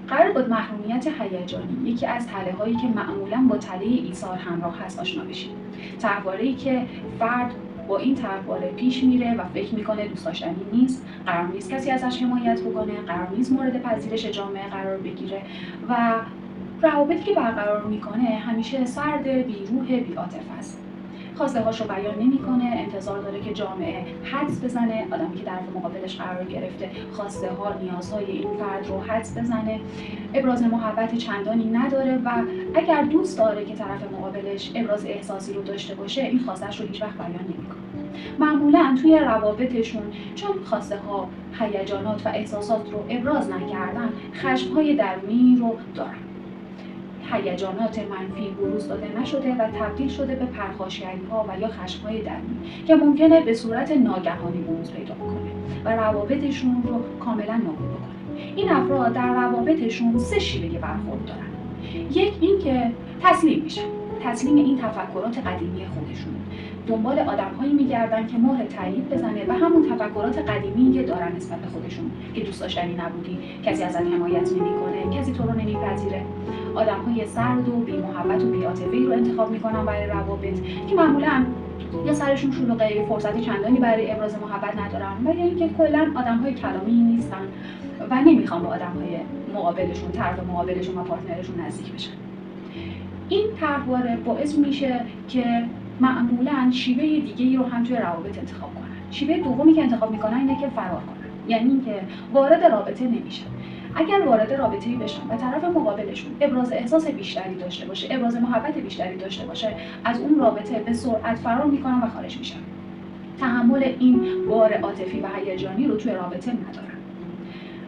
قرار بود محرومیت هیجانی، یکی از تله‌هایی که معمولاً با تله ایثار همراه هست، آشنا بشیم. طرحواره‌ای که فرد با این طرحواره پیش میره و فکر میکنه دوست داشتنی نیست، قرار نیست کسی ازش حمایت بکنه، قرار نیست مورد پذیرش جامعه قرار بگیره و روابطی که برقرار میکنه همیشه سرد، بیروح، بی‌عاطفه است. خواسته هاشو بیان نمیکنه، انتظار داره که جامعه حدس بزنه، آدمی که طرف مقابلش قرار گرفته خواسته ها، نیازهای این فرد رو حدس بزنه، ابراز محبت چندانی نداره و اگر دوست داره که طرف مقابلش ابراز احساسی رو داشته باشه، این خواستش رو هیچ وقت بیان نمیکنه. معمولاً توی روابطشون چون خواسته ها، هیجانات و احساسات رو ابراز نکردن، خشم‌های درونی رو دارن. هیجانات منفی بروز داده نشده و تبدیل شده به پرخاشگری‌ها و یا خشم‌های درونی که ممکنه به صورت ناگهانی بروز پیدا کنه و روابطشون رو کاملا نابود بکنه. این افراد در روابطشون 3 شیوه برخورد دارن. یک، این که تسلیم میشن، تسلیم این تفکرات قدیمی خودشون، دنبال آدم‌هایی میگردن که مهر تایید بزنه و همون تفکرات قدیمی که دارن نسبت به خودشون که دوست داشتنی نبودی، کسی ازت حمایت نمی‌کنه، کسی تو رو نمیپذیره. آدم‌های سرد و بی‌محبت و بی‌عاطفه‌ای رو انتخاب می‌کنن برای روابط که معمولاً یا سرشون شلوغه، فرصت چندانی برای ابراز محبت ندارن و یا اینکه کلاً آدم‌های کلامی نیستن و نمیخوان با آدم‌های مقابلشون، طرف مقابلشون و پارتنرشون نزدیک بشن. این طرحواره باعث میشه که معمولاً شیوه دیگه‌ای رو هم توی روابط انتخاب کنن. شیوه دومی که انتخاب میکنن اینه که فرار کنن، یعنی اینکه وارد رابطه نمیشن. اگر وارد رابطه‌ای بشن و طرف مقابلشون ابراز احساس بیشتری داشته باشه، ابراز محبت بیشتری داشته باشه، از اون رابطه به سرعت فرار میکنن و خارج میشن. تحمل این بار عاطفی و هیجانی رو توی رابطه ندارن.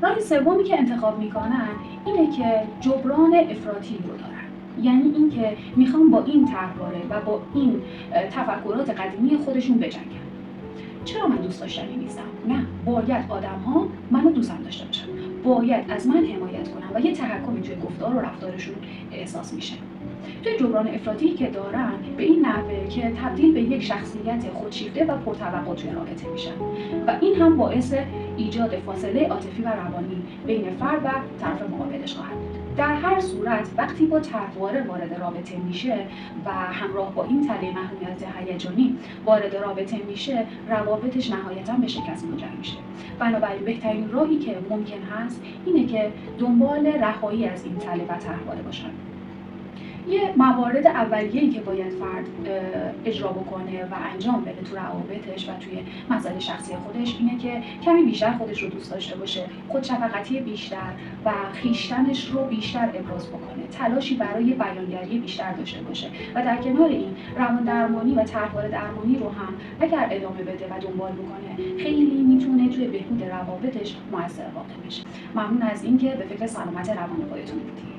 راه سومی که انتخاب میکنن اینه که جبران افراطی رو دارن، یعنی اینکه میخوان با این طرحواره و با این تفکرات قدیمی خودشون بجنگن. چرا من دوست داشتنی نیستم؟ نه، باید آدم‌ها منو دوستم داشته باشن، باید از من حمایت کنن و یه تحکمی توی گفتار و رفتارشون احساس میشه. توی جبران افراطی که دارن به این نحوه که تبدیل به یک شخصیت خودشیفته و پرتوقع توی رابطه میشن و این هم باعث ایجاد فاصله عاطفی و روانی بین فرد و طرف مقابلش خواهد بود. در هر صورت وقتی با طرحواره وارد رابطه میشه و همراه با این تله محرومیت هیجانی وارد رابطه میشه، روابطش نهایتاً به شکست منجر میشه. بنابراین بهترین راهی که ممکن هست اینه که دنبال رهایی از این تله و طرحواره باشن. یه موارد اولیه‌ای که باید فرد اجرا بکنه و انجام بده تو روابطش و توی مسائل شخصی خودش اینه که کمی بیشتر خودش رو دوست داشته باشه، خودشفقتی بیشتر و خویشتنش رو بیشتر ابراز بکنه، تلاشی برای بیانگری بیشتر داشته باشه و در کنار این روان درمانی و طرحواره درمانی رو هم اگر ادامه بده و دنبال بکنه، خیلی میتونه توی بهبود روابطش موثر واقع بشه. ممنون از اینکه به فکر سلامت روان خودتون بودید.